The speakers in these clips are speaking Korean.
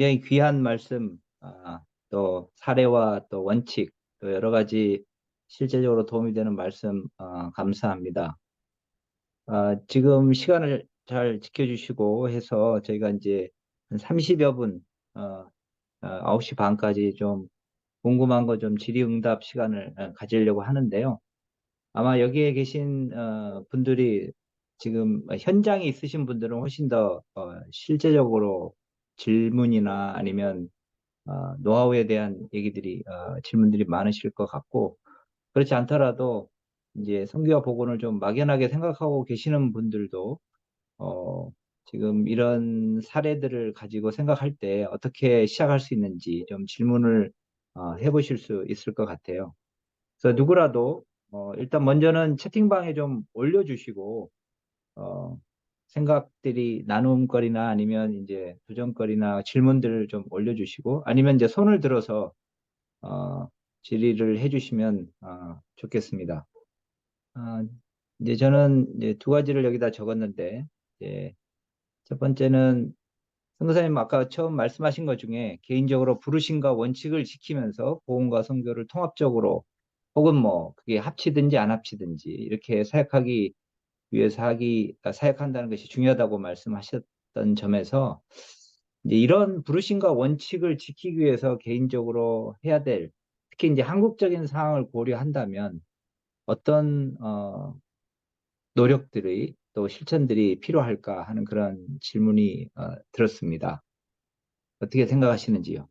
굉장히 귀한 말씀, 또 사례와 또 원칙, 또 여러 가지 실제적으로 도움이 되는 말씀, 감사합니다. 지금 시간을 잘 지켜주시고 해서 저희가 이제 한 30여 분, 9시 반까지 좀 궁금한 거 좀 질의응답 시간을 가지려고 하는데요. 아마 여기에 계신 분들이 지금 현장에 있으신 분들은 훨씬 더 실제적으로 질문이나 아니면 노하우에 대한 얘기들이 질문들이 많으실 것 같고, 그렇지 않더라도 이제 성교와 복원을 좀 막연하게 생각하고 계시는 분들도 어, 지금 이런 사례들을 가지고 생각할 때 어떻게 시작할 수 있는지 좀 질문을 해보실 수 있을 것 같아요. 그래서 누구라도 일단 먼저는 채팅방에 좀 올려주시고 어, 생각들이 나눔거리나 아니면 이제 도전거리나 질문들을 좀 올려주시고 아니면 이제 손을 들어서 어, 질의를 해주시면 좋겠습니다. 아, 이제 저는 이제 두 가지를 여기다 적었는데 이제 첫 번째는 선교사님 아까 처음 말씀하신 것 중에 개인적으로 부르심과 원칙을 지키면서 복음과 선교를 통합적으로 혹은 뭐 그게 합치든지 안 합치든지 이렇게 사역하기 위해서 사역한다는 것이 중요하다고 말씀하셨던 점에서 이제 이런 부르심과 원칙을 지키기 위해서 개인적으로 해야 될 특히 이제 한국적인 상황을 고려한다면 어떤 노력들이 또 실천들이 필요할까 하는 그런 질문이 들었습니다. 어떻게 생각하시는지요?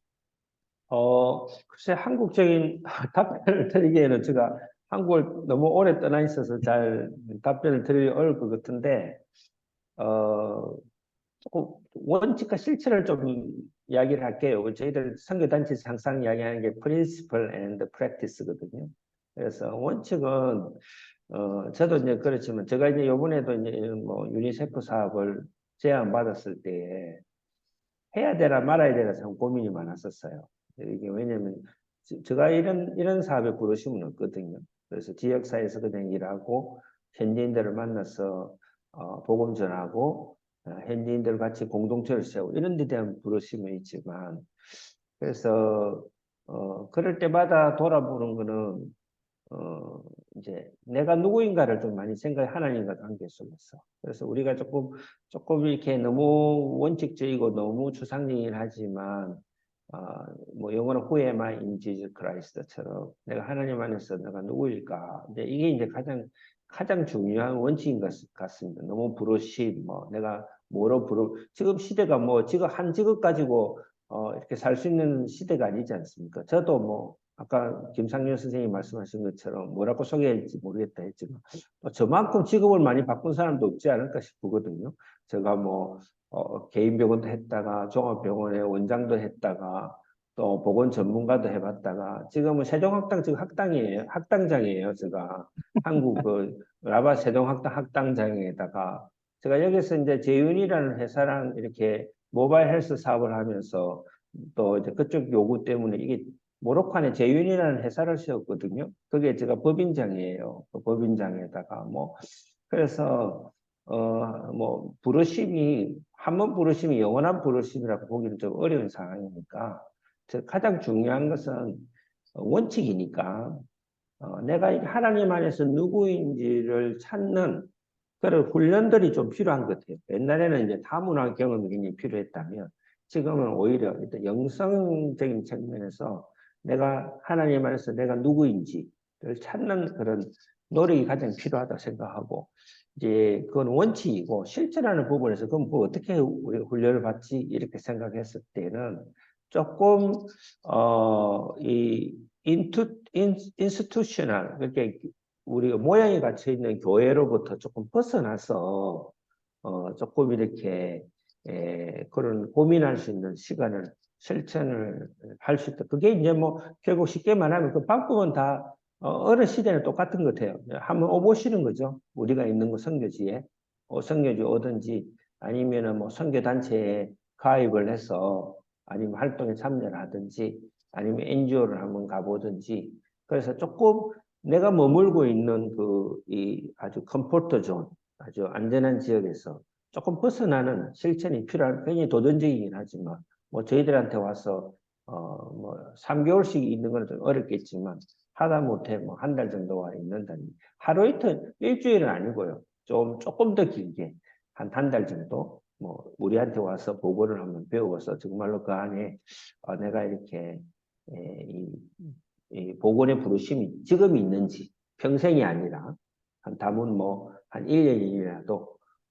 글쎄, 한국적인 답변을 드리기에는 제가 한국을 너무 오래 떠나 있어서 잘 답변을 드리기 어려울 것 같은데, 어, 조금 원칙과 실천을 좀 이야기를 할게요. 저희들 선교단체에서 항상 이야기하는 게 principle and practice거든요. 그래서 원칙은, 저도 이제 그렇지만, 제가 이제 요번에도 이제 뭐 유니세프 사업을 제안받았을 때, 해야 되나 말아야 되나 참 고민이 많았었어요. 이게 왜냐면 제가 이런 사업에 부르심은 없거든요. 그래서 지역사회에서 그냥 일하고 현지인들을 만나서 복음 전하고 현지인들 같이 공동체를 세우고 이런 데 대한 부르심은 있지만 그래서 그럴 때마다 돌아보는 거는 어, 이제 내가 누구인가를 좀 많이 하나님과 관계 속에서. 그래서 우리가 조금 이렇게 너무 원칙적이고 너무 추상적이긴 하지만, 뭐 영어로 Who am I in Jesus Christ처럼 내가 하나님 안에서 내가 누구일까. 이제 이게 이제 가장 중요한 원칙인 것 같습니다. 너무 부르심, 뭐 내가 지금 시대가 뭐 지금 한 직업 가지고 이렇게 살 수 있는 시대가 아니지 않습니까? 저도 뭐 아까 김상렬 선생님이 말씀하신 것처럼 뭐라고 소개할지 모르겠다 했지만 저만큼 직업을 많이 바꾼 사람도 없지 않을까 싶거든요. 제가 뭐 개인 병원도 했다가 종합병원의 원장도 했다가 또 보건 전문가도 해봤다가 지금은 세종학당 지금 학당장이에요. 제가 한국 그 라바 세종학당 학당장에다가 제가 여기서 이제 재윤이라는 회사랑 이렇게 모바일 헬스 사업을 하면서 또 이제 그쪽 요구 때문에 이게 모로칸에 제윤이라는 회사를 세웠거든요. 그게 제가 법인장이에요. 그 법인장에다가 뭐 그래서 뭐 부르심이 한 번 부르심이 영원한 부르심이라고 보기는 좀 어려운 상황이니까 가장 중요한 것은 원칙이니까 내가 하나님 안에서 누구인지를 찾는 그런 훈련들이 좀 필요한 것 같아요. 옛날에는 이제 다문화 경험이 굉장히 필요했다면 지금은 오히려 일단 영성적인 측면에서 내가 하나님 안에서 내가 누구인지를 찾는 그런 노력이 가장 필요하다 생각하고 이제 그건 원칙이고 실천하는 부분에서 그럼 뭐 어떻게 우리가 훈련을 받지 이렇게 생각했을 때는 조금 이 인스튜셔널 그렇게 우리가 모양이 갇혀 있는 교회로부터 조금 벗어나서 조금 이렇게 그런 고민할 수 있는 시간을 실천을 할 수 있다. 그게 이제 뭐 결국 쉽게 말하면 그 방법은 다 어느 시대는 똑같은 것 같아요. 한번 오보시는 거죠. 우리가 있는 곳 선교지에 선교지 오든지 아니면은 뭐 선교단체에 가입을 해서 아니면 활동에 참여를 하든지 아니면 NGO를 한번 가보든지 그래서 조금 내가 머물고 있는 이 아주 컴포트 존, 아주 안전한 지역에서 조금 벗어나는 실천이 필요한, 굉장히 도전적이긴 하지만 뭐 저희들한테 와서 뭐 3개월씩 있는 건 좀 어렵겠지만 하다못해 뭐 한 달 정도와 있는다니 하루 이틀 일주일은 아니고요. 조금 더 길게 한 달 정도 뭐 우리한테 와서 보고를 한번 배워서 정말로 그 안에 내가 이렇게 이, 이 보건의 부르심이 지금 있는지 평생이 아니라 한 담은 뭐 한 1년이라도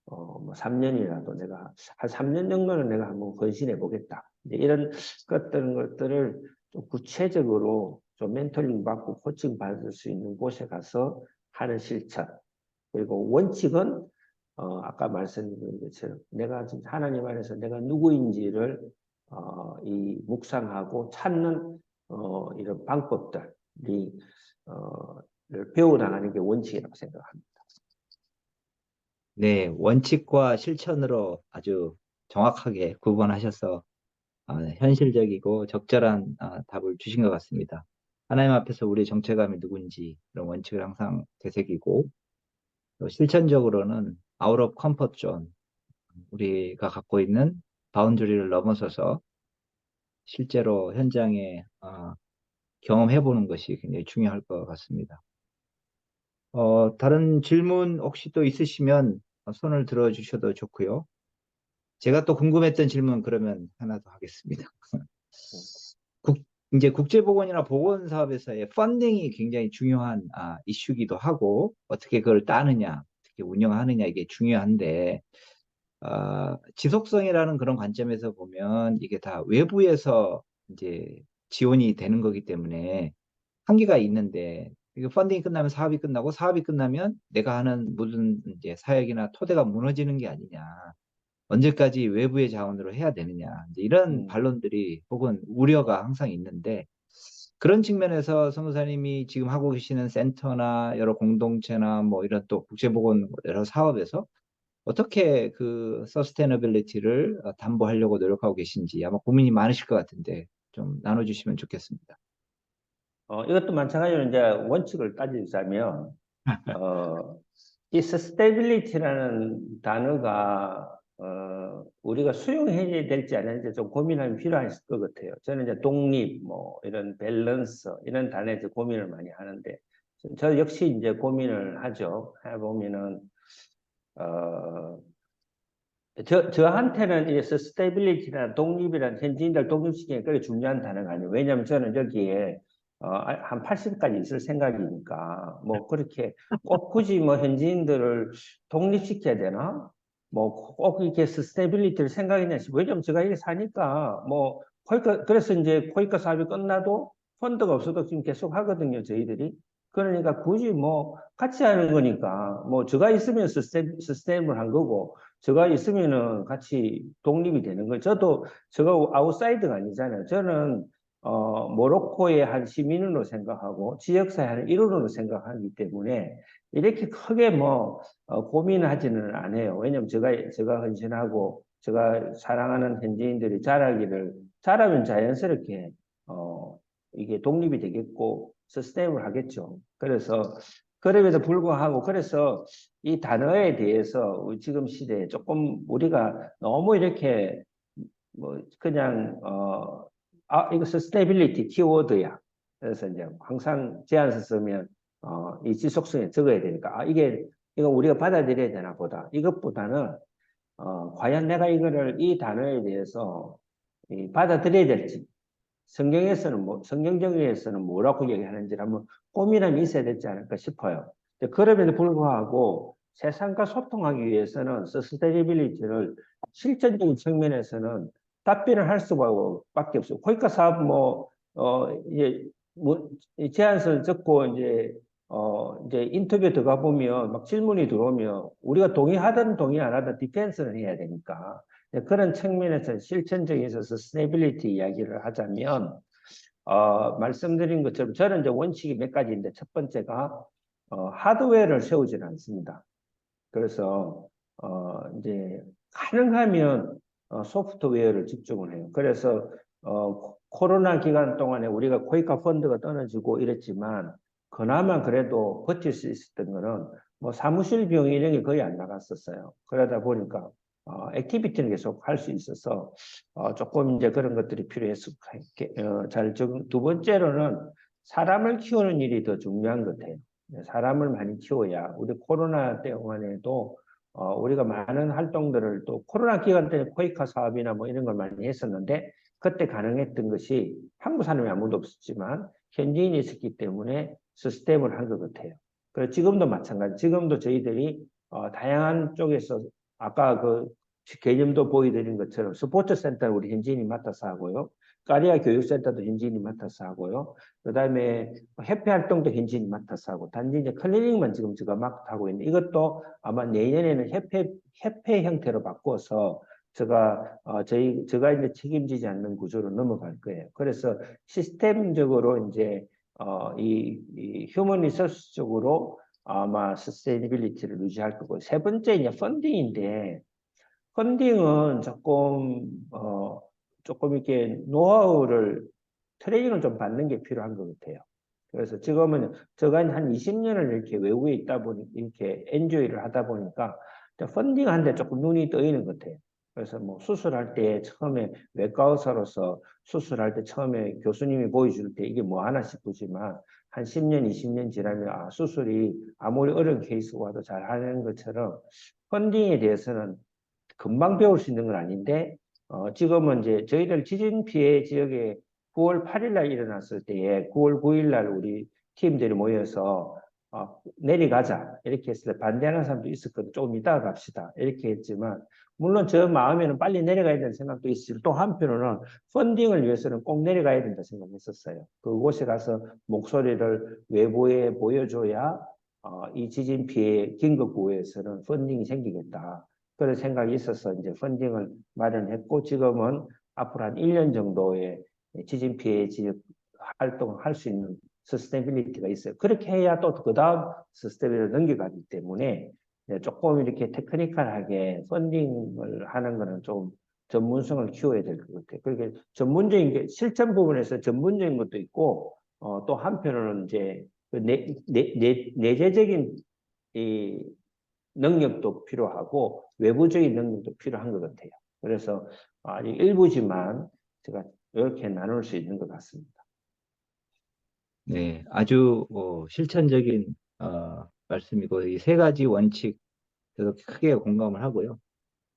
뭐 3년이라도 내가 한 3년 정도는 내가 한번 헌신해 보겠다. 이런 것들을 좀 구체적으로 좀 멘토링 받고 코칭 받을 수 있는 곳에 가서 하는 실천. 그리고 원칙은 아까 말씀드린 것처럼 내가 진짜 하나님 안에서 내가 누구인지를 이 묵상하고 찾는 이런 방법들이 를 배워나가는 게 원칙이라고 생각합니다. 네, 원칙과 실천으로 아주 정확하게 구분하셔서 현실적이고 적절한 답을 주신 것 같습니다. 하나님 앞에서 우리의 정체감이 누군지 그런 원칙을 항상 되새기고 또 실천적으로는 아웃 오브 컴포트 존 우리가 갖고 있는 바운더리를 넘어서서 실제로 현장에 경험해 보는 것이 굉장히 중요할 것 같습니다. 다른 질문 혹시 또 있으시면 손을 들어 주셔도 좋고요. 제가 또 궁금했던 질문 그러면 하나 더 하겠습니다. 국, 이제 국제보건이나 보건사업에서의 펀딩이 굉장히 중요한 이슈기도 하고 어떻게 그걸 따느냐, 어떻게 운영하느냐 이게 중요한데 지속성이라는 그런 관점에서 보면 이게 다 외부에서 이제 지원이 되는 거기 때문에 한계가 있는데 이게 펀딩이 끝나면 사업이 끝나고 사업이 끝나면 내가 하는 모든 이제 사역이나 토대가 무너지는 게 아니냐. 언제까지 외부의 자원으로 해야 되느냐. 이제 이런 음. 반론들이 혹은 우려가 항상 있는데 그런 측면에서 선교사님이 지금 하고 계시는 센터나 여러 공동체나 뭐 이런 또 국제보건 여러 사업에서 어떻게 그 서스테너빌리티를 담보하려고 노력하고 계신지 아마 고민이 많으실 것 같은데 좀 나눠주시면 좋겠습니다. 이것도 마찬가지로 이제 원칙을 따지자면 어, 이 sustainability라는 단어가 우리가 수용해야 될지 안 될지 좀 고민하면 필요할 것 같아요. 저는 이제 독립, 뭐 이런 밸런스 이런 단어에 서 고민을 많이 하는데 저 역시 이제 고민을 하죠. 해보면은 어, 저한테는 이 sustainability나 독립이란 현지인들 독립시키는 게 그렇게 중요한 단어가 아니에요. 왜냐하면 저는 여기에 한 80까지 있을 생각이니까 뭐 그렇게 꼭 굳이 뭐 현지인들을 독립시켜야 되나? 뭐 꼭 이렇게 sustainability를 생각했냐 싶어요. 왜냐하면 제가 여기 사니까 뭐 코이카 그래서 이제 코이카 사업이 끝나도 펀드가 없어도 지금 계속 하거든요, 저희들이. 그러니까 굳이 뭐 같이 하는 거니까 뭐 제가 있으면 스스테인을 한 거고 제가 있으면은 같이 독립이 되는 거예요. 저도 제가 아웃사이드가 아니잖아요. 저는 모로코의 한 시민으로 생각하고 지역사회 한 일원으로 생각하기 때문에 이렇게 크게 뭐 고민하지는 않아요. 왜냐면 제가 헌신하고 제가 사랑하는 현지인들이 잘하면 자연스럽게 이게 독립이 되겠고 서스테이블 하겠죠. 그래서 그럼에도 불구하고 그래서 이 단어에 대해서 지금 시대에 조금 우리가 너무 이렇게 뭐 그냥 이거 서스테이빌리티 키워드야. 그래서 이제 항상 제안서 쓰면 이 지속성에 적어야 되니까 이거 우리가 받아들여야 되나 보다. 이것보다는 과연 내가 이 단어에 대해서 받아들여야 될지 성경 정의에서는 뭐라고 얘기하는지 한번 고민함이 있어야 되지 않을까 싶어요. 그럼에도 불구하고 세상과 소통하기 위해서는 서스테이너빌리티를 실전적인 측면에서는 답변을 할 수밖에 없어요. 코이카 사업 제안서를 적고 이제 인터뷰 들어가 보면 막 질문이 들어오면 우리가 동의하든 동의 안 하든 디펜스를 해야 되니까 그런 측면에서 실천적인 서스테이너빌리티 이야기를 하자면 말씀드린 것처럼 저는 이제 원칙이 몇 가지인데 첫 번째가 하드웨어를 세우지는 않습니다. 그래서 이제 가능하면 소프트웨어를 집중을 해요. 그래서 코로나 기간 동안에 우리가 코이카 펀드가 떨어지고 이랬지만 그나마 그래도 버틸 수 있었던 거는 뭐 사무실 비용 이런 게 거의 안 나갔었어요. 그러다 보니까 액티비티는 계속 할 수 있어서 조금 이제 그런 것들이 필요해서 잘 적응. 두 번째로는 사람을 키우는 일이 더 중요한 것 같아요. 사람을 많이 키워야 우리 코로나 동안에도 우리가 많은 활동들을 또 코로나 기간 때 코이카 사업이나 뭐 이런 걸 많이 했었는데 그때 가능했던 것이 한국 사람이 아무도 없었지만 현지인이 있었기 때문에 시스템을 한 것 같아요. 그리고 지금도 마찬가지. 지금도 저희들이 다양한 쪽에서 아까 그 개념도 보여드린 것처럼 스포츠 센터는 우리 현지인이 맡아서 하고요. 까리아 교육센터도 현지인이 맡아서 하고요. 그다음에 협회 활동도 현지인이 맡아서 하고 단지 이제 클리닉만 지금 제가 맡고 있는데 이것도 아마 내년에는 협회 형태로 바꿔서 제가 이제 책임지지 않는 구조로 넘어갈 거예요. 그래서 시스템적으로 이제 이 휴먼 리소스 쪽으로 아마 서스테이너빌리티를 유지할 거고 세 번째 이제 펀딩인데 펀딩은 조금 이렇게 노하우를 트레이닝을 좀 받는 게 필요한 것 같아요. 그래서 지금은 제가 한 20년을 이렇게 외국에 있다 보니 이렇게 엔조이를 하다 보니까 펀딩하는데 조금 눈이 떠이는 것 같아요. 그래서 뭐 수술할 때 처음에 외과 의사로서 수술할 때 처음에 교수님이 보여줄 때 이게 뭐 하나 싶으지만 한 10년, 20년 지나면 수술이 아무리 어려운 케이스가 와도 잘 하는 것처럼 펀딩에 대해서는 금방 배울 수 있는 건 아닌데 지금은 이제 저희들 지진 피해 지역에 9월 8일 날 일어났을 때에 9월 9일 날 우리 팀들이 모여서 내려가자 이렇게 했을 때 반대하는 사람도 있었거든. 조금 이따가 갑시다 이렇게 했지만 물론 저 마음에는 빨리 내려가야 된다는 생각도 있어요. 또 한편으로는 펀딩을 위해서는 꼭 내려가야 된다 생각했었어요. 그곳에 가서 목소리를 외부에 보여줘야 이 지진 피해 긴급 구호에서는 펀딩이 생기겠다. 그런 생각이 있어서 이제 펀딩을 마련했고 지금은 앞으로 한 1년 정도의 지진 피해 지역 활동을 할 수 있는 서스테이빌리티가 있어요. 그렇게 해야 또 그 다음 서스테이빌리티를 넘겨가기 때문에 조금 이렇게 테크니컬하게 펀딩을 하는 거는 좀 전문성을 키워야 될 것 같아요. 그렇게 전문적인 게 실전 부분에서 전문적인 것도 있고 또 한편으로는 이제 내재적인 이 능력도 필요하고 외부적인 능력도 필요한 것 같아요. 그래서 아직 일부지만 제가 이렇게 나눌 수 있는 것 같습니다. 네, 아주 실천적인 말씀이고 이 세 가지 원칙 저도 크게 공감을 하고요.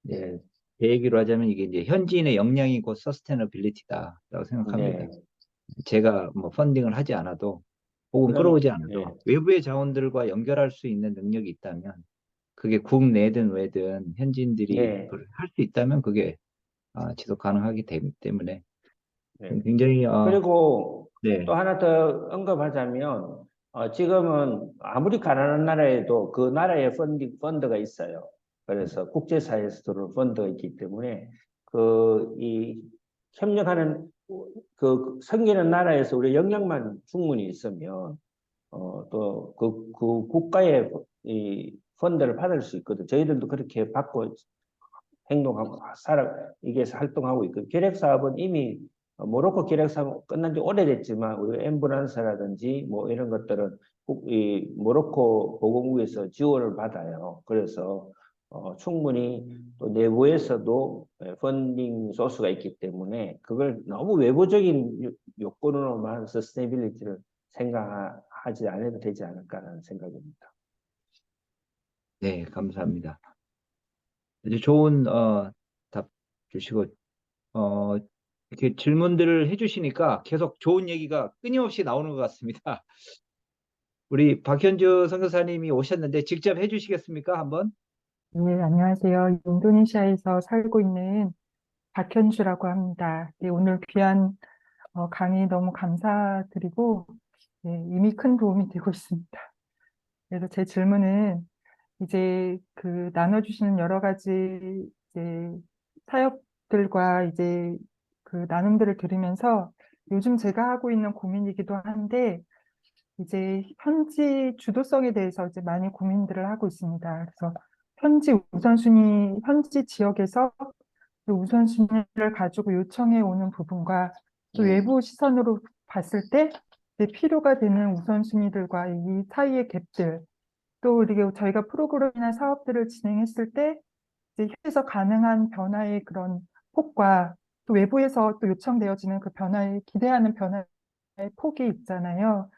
네, 네, 제 얘기로 하자면 이게 이제 현지인의 역량이 곧 서스테너빌리티다라고 생각합니다. 네, 제가 뭐 펀딩을 하지 않아도 혹은 그럼, 끌어오지 네, 않아도 외부의 자원들과 연결할 수 있는 능력이 있다면 그게 국내든 외든 현지인들이 네, 그걸 할 수 있다면 그게 지속 가능하기 때문에 네. 굉장히 그리고 또 네, 하나 더 언급하자면 지금은 아무리 가난한 나라에도 그 나라에 펀드가 있어요. 그래서 국제사회에서 들어온 펀드가 있기 때문에 이 협력하는 그 생기는 나라에서 우리 역량만 충분히 있으면 또 그 국가의 이 펀드를 받을 수 있거든. 저희들도 그렇게 받고 행동하고 이게 활동하고 있고 기획 사업은 이미 모로코 기획 사업 끝난 지 오래됐지만 우리 엠브란스라든지 뭐 이런 것들은 이 모로코 보건국에서 지원을 받아요. 그래서 충분히 또 내부에서도 펀딩 소스가 있기 때문에 그걸 너무 외부적인 요건으로만 서스테이빌리티를 생각하지 않아도 되지 않을까라는 생각입니다. 네, 감사합니다. 아주 좋은 답 주시고 어, 이렇게 질문들을 해주시니까 계속 좋은 얘기가 끊임없이 나오는 것 같습니다. 우리 박현주 선교사님이 오셨는데 직접 해주시겠습니까? 한번? 네, 안녕하세요. 인도네시아에서 살고 있는 박현주라고 합니다. 네, 오늘 귀한 강의 너무 감사드리고, 네, 이미 큰 도움이 되고 있습니다. 그래서 제 질문은 이제 그 나눠주시는 여러 가지 이제 사역들과 이제 그 나눔들을 들으면서 요즘 제가 하고 있는 고민이기도 한데, 이제 현지 주도성에 대해서 이제 많이 고민들을 하고 있습니다. 그래서 현지 지역에서 그 우선순위를 가지고 요청해 오는 부분과 또 외부 시선으로 봤을 때 이제 필요가 되는 우선순위들과 이 사이의 갭들, 또 이게 저희가 프로그램이나 사업들을 진행했을 때 이제 현에서 가능한 변화의 그런 폭과 또 외부에서 또 요청되어지는 그 변화에 기대하는 변화의 폭이 있잖아요.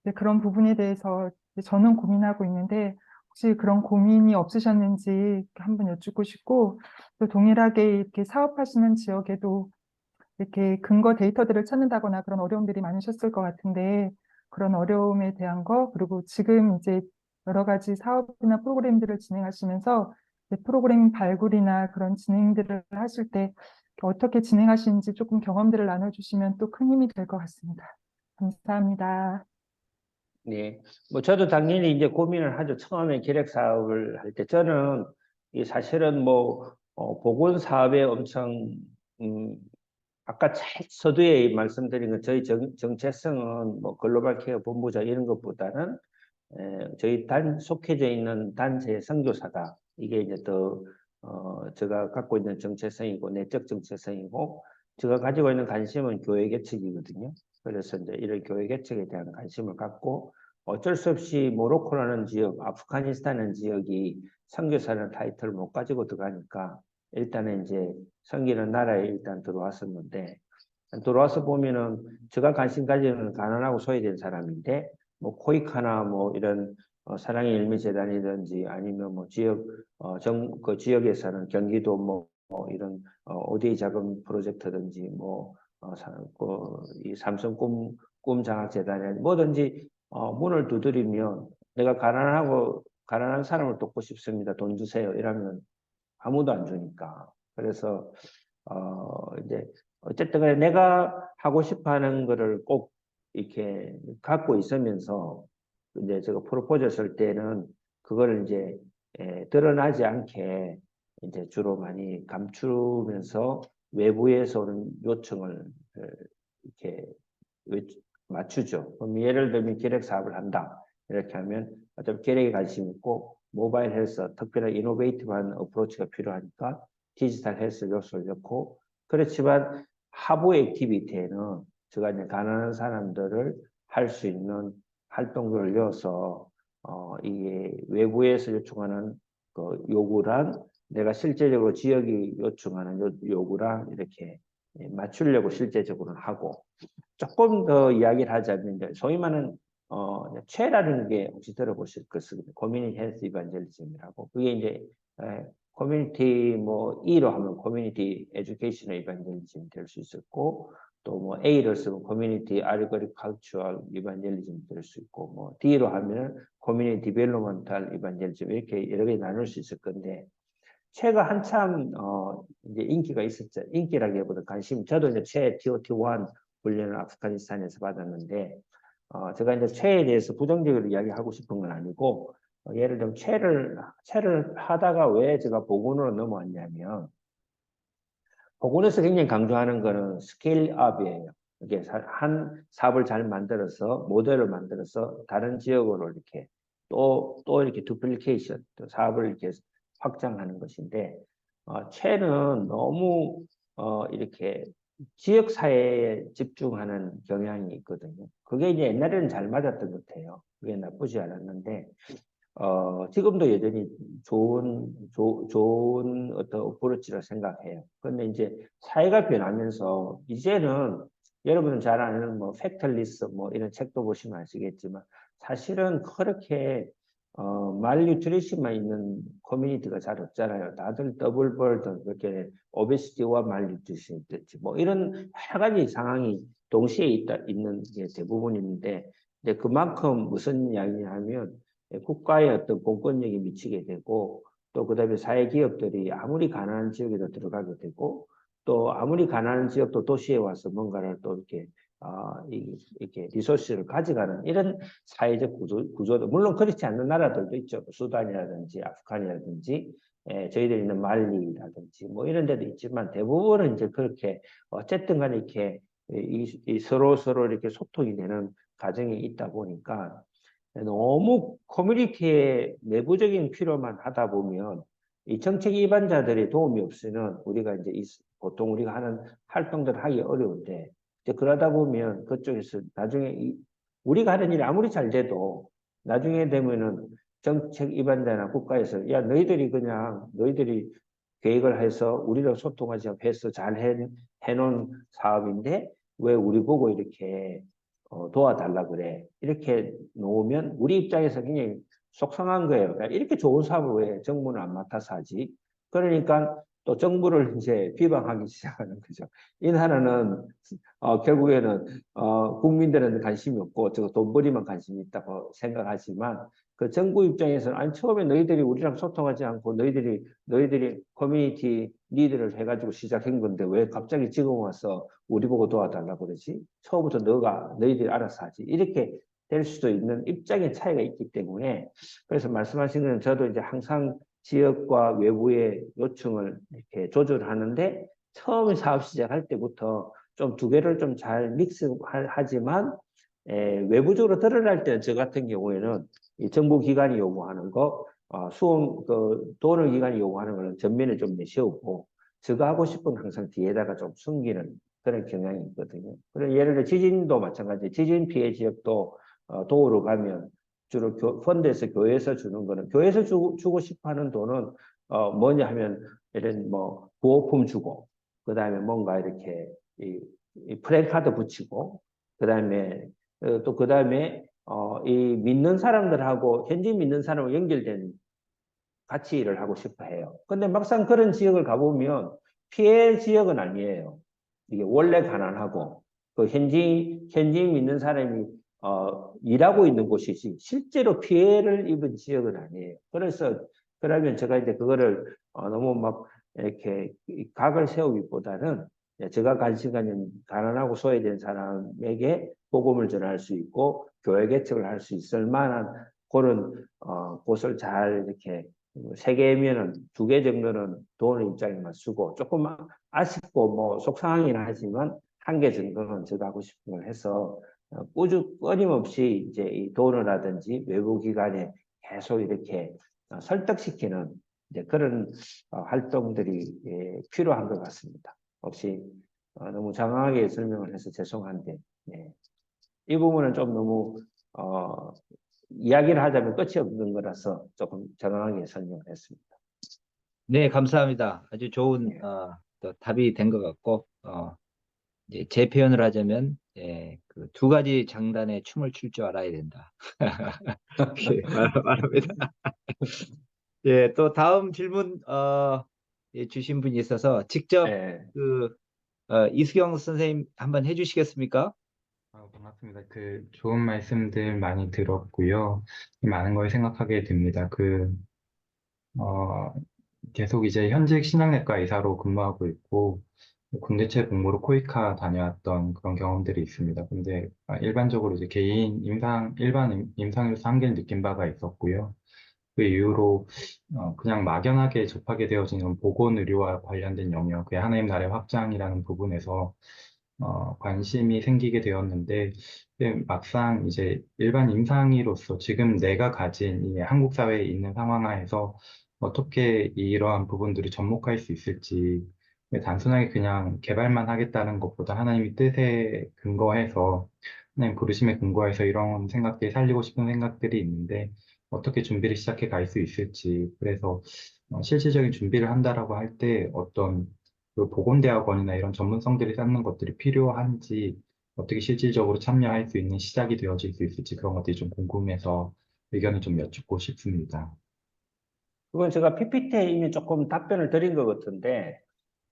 이제 그런 부분에 대해서 이제 저는 고민하고 있는데 혹시 그런 고민이 없으셨는지 한번 여쭙고 싶고 또 동일하게 이렇게 사업하시는 지역에도 이렇게 근거 데이터들을 찾는다거나 그런 어려움들이 많으셨을 것 같은데 그런 어려움에 대한 거 그리고 지금 이제 여러 가지 사업이나 프로그램들을 진행하시면서 이제 프로그램 발굴이나 그런 진행들을 하실 때 어떻게 진행하시는지 조금 경험들을 나눠주시면 또 큰 힘이 될 것 같습니다. 감사합니다. 네. 뭐 저도 당연히 이제 고민을 하죠. 처음에 기획 사업을 할 때 저는 이 사실은 뭐 보건 사업에 엄청 음, 아까 잘 서두에 말씀드린 건 저희 정체성은 뭐 글로벌 케어 본부장 이런 것보다는 저희 속해져 있는 단체의 선교사다. 이게 이제 더 제가 갖고 있는 정체성이고 내적 정체성이고 제가 가지고 있는 관심은 교회 개척이거든요. 그래서 이제 이런 교회 개척에 대한 관심을 갖고 어쩔 수 없이 모로코라는 지역, 아프가니스탄이라는 지역이 선교사라는 타이틀을 못 가지고 들어가니까 일단은 이제 섬기는 나라에 일단 들어왔었는데 들어와서 보면은 제가 관심 가지는 가난하고 소외된 사람인데 뭐 코이카나 뭐 이런 사랑의 열매 재단이든지 아니면 뭐 지역 그 지역에서는 경기도 뭐 이런 ODA 자금 프로젝트든지 이 삼성 꿈 장학 재단이 뭐든지 문을 두드리면 내가 가난한 사람을 돕고 싶습니다. 돈 주세요. 이러면 아무도 안 주니까. 그래서 이제 어쨌든 간에 내가 하고 싶어 하는 거를 꼭 이렇게 갖고 있으면서 이제 제가 프로포즈 했을 때는 그거를 이제 드러나지 않게 이제 주로 많이 감추면서 외부에서 오는 요청을 이렇게 맞추죠. 그럼 예를 들면 기획 사업을 한다. 이렇게 하면 어차피 기획에 관심 있고 모바일 헬스, 특별한 이노베이티브한 어프로치가 필요하니까 디지털 헬스 요소를 넣고 그렇지만 하부 액티비티에는 제가 이제 가난한 사람들을 할 수 있는 활동들을 넣어서 이게 외부에서 요청하는 그 요구랑 내가 실제적으로 지역이 요청하는 요구랑 이렇게 맞추려고 실제적으로는 하고 조금 더 이야기를 하자면 소위 말하는 최라는 게 혹시 들어보실 것입니다. 커뮤니티 헬스 이반젤리즘이라고 그게 이제 커뮤니티 뭐 E로 하면 커뮤니티 에듀케이셔널 이반젤리즘 될 수 있었고 또 뭐 A를 쓰면 커뮤니티 아그리컬처럴 이반젤리즘 될 수 있고 뭐 D로 하면 커뮤니티 디벨로먼탈 이반젤리즘 이렇게 여러 개 나눌 수 있을 건데 최가 한참 이제 인기가 있었죠. 인기라기보다 관심. 저도 이제 최 TOT1 훈련을 아프가니스탄에서 받았는데 제가 이제 최에 대해서 부정적으로 이야기하고 싶은 건 아니고 예를 들면 최를 하다가 왜 제가 보건으로 넘어왔냐면 보건에서 굉장히 강조하는 거는 스케일업이에요. 이게 한 사업을 잘 만들어서 모델을 만들어서 다른 지역으로 이렇게 또 이렇게 두플리케이션, 또 사업을 이렇게 확장하는 것인데 최는 너무 이렇게 지역 사회에 집중하는 경향이 있거든요. 그게 이제 옛날에는 잘 맞았던 것 같아요. 그게 나쁘지 않았는데 지금도 여전히 좋은 어떤 어프로치라 생각해요. 근데 이제 사회가 변하면서 이제는 여러분은 잘 아는 뭐 팩털리스 뭐 이런 책도 보시면 아시겠지만 사실은 그렇게 말뉴트리션만 있는 커뮤니티가 잘 없잖아요. 다들 더블 벌든 그렇게 오베시티와 말뉴트리션 있듯이 뭐 이런 여러 가지 상황이 동시에 있는 게 대부분인데 이제 그만큼 무슨 이야기냐면 국가의 어떤 공권력이 미치게 되고 또 그다음에 사회 기업들이 아무리 가난한 지역에도 들어가게 되고 또 아무리 가난한 지역도 도시에 와서 뭔가를 또 이렇게 이렇게 리소스를 가져가는 이런 사회적 구조도 물론 그렇지 않는 나라들도 있죠. 수단이라든지 아프간이라든지 저희들이 있는 말리라든지 뭐 이런 데도 있지만 대부분은 이제 그렇게 어쨌든 간에 이렇게 서로 이렇게 소통이 되는 과정이 있다 보니까 너무 커뮤니티의 내부적인 필요만 하다 보면 이 정책 위반자들의 도움이 없으면 우리가 이제 보통 우리가 하는 활동들을 하기 어려운데 이제 그러다 보면 그쪽에서 나중에 우리가 하는 일이 아무리 잘 돼도 나중에 되면은 정책 위반자나 국가에서 야 너희들이 계획을 해서 우리랑 소통하지 않고 해서 잘 해놓은 사업인데 왜 우리 보고 이렇게 도와달라 그래. 이렇게 놓으면 우리 입장에서 굉장히 속상한 거예요. 그러니까 이렇게 좋은 사업을 왜 정부는 안 맡아서 하지? 그러니까 또 정부를 이제 비방하기 시작하는 거죠. 이 나라는 결국에는 국민들은 관심이 없고 저 돈벌이만 관심이 있다고 생각하지만 그 정부 입장에서는 아니 처음에 너희들이 우리랑 소통하지 않고 너희들이 커뮤니티 리드를 해가지고 시작한 건데 왜 갑자기 지금 와서 우리 보고 도와달라고 그러지? 처음부터 너희들이 알아서 하지. 이렇게 될 수도 있는 입장의 차이가 있기 때문에 그래서 말씀하신 건 저도 이제 항상 지역과 외부의 요청을 이렇게 조절하는데 처음에 사업 시작할 때부터 좀 두 개를 좀 잘 믹스하지만 외부적으로 드러날 때는 저 같은 경우에는 이 정부 기관이 요구하는 거, 도너 기관이 요구하는 거는 전면에 좀 내세우고 저거 하고 싶은 항상 뒤에다가 좀 숨기는 그런 경향이 있거든요. 그래서 예를 들어 지진도 마찬가지, 지진 피해 지역도 도우러 가면 주로 펀드에서 교회에서 주는 거는 교회에서 주고 싶어 하는 돈은 뭐냐 하면 이런 뭐 구호품 주고 그다음에 뭔가 이렇게 이 플래카드 붙이고 그다음에 또 그다음에 이 믿는 사람들하고 현지 믿는 사람하고 연결된 같이 일을 하고 싶어 해요. 근데 막상 그런 지역을 가보면 피해 지역은 아니에요. 이게 원래 가난하고 그 현지 믿는 사람이 일하고 있는 곳이지 실제로 피해를 입은 지역은 아니에요. 그래서 그러면 제가 이제 그거를 너무 막 이렇게 각을 세우기보다는 제가 관심 가진 가난하고 소외된 사람에게 복음을 전할 수 있고 교회 개척을 할 수 있을 만한 그런 곳을 잘 이렇게 세 개면은 두 개 정도는 돈의 입장에만 쓰고 조금 아쉽고 뭐 속상하긴 하지만 한 개 정도는 저도 하고 싶은 걸 해서 끊임없이 이제 이 돈이라든지 외부 기관에 계속 이렇게 설득시키는 이제 그런 활동들이 필요한 것 같습니다. 혹시 너무 장황하게 설명을 해서 죄송한데 이 부분은 좀 너무 이야기를 하자면 끝이 없는 거라서 조금 장황하게 설명을 했습니다. 네, 감사합니다. 아주 좋은 예. 또 답이 된 것 같고 이제 제 표현을 하자면 그 두 가지 장단에 춤을 출 줄 알아야 된다. 이렇게 말합니다. 예, 또 다음 질문 주신 분이 있어서 직접 예. 그 이수경 선생님 한번 해주시겠습니까? 반갑습니다. 좋은 말씀들 많이 들었고요. 많은 걸 생각하게 됩니다. 어, 계속 이제 현직 신앙내과 의사로 근무하고 있고, 군대체 복무로 코이카 다녀왔던 그런 경험들이 있습니다. 근데 일반적으로 이제 일반 임상으로서 한계를 느낀 바가 있었고요. 그 이후로 그냥 막연하게 접하게 되어지는 보건의료와 관련된 영역의 하나님 나라의 확장이라는 부분에서 관심이 생기게 되었는데 막상 이제 일반 임상의로서 지금 내가 가진 이 한국 사회에 있는 상황 하에서 어떻게 이러한 부분들이 접목할 수 있을지 단순하게 그냥 개발만 하겠다는 것보다 하나님의 뜻에 근거해서 하나님 부르심에 근거해서 이런 생각들이 살리고 싶은 생각들이 있는데 어떻게 준비를 시작해 갈 수 있을지 그래서 실질적인 준비를 한다라고 할 때 어떤 그 보건대학원이나 이런 전문성들이 쌓는 것들이 필요한지 어떻게 실질적으로 참여할 수 있는 시작이 되어질 수 있을지 그런 것들이 좀 궁금해서 의견을 좀 여쭙고 싶습니다. 그건 제가 PPT에 이미 조금 답변을 드린 것 같은데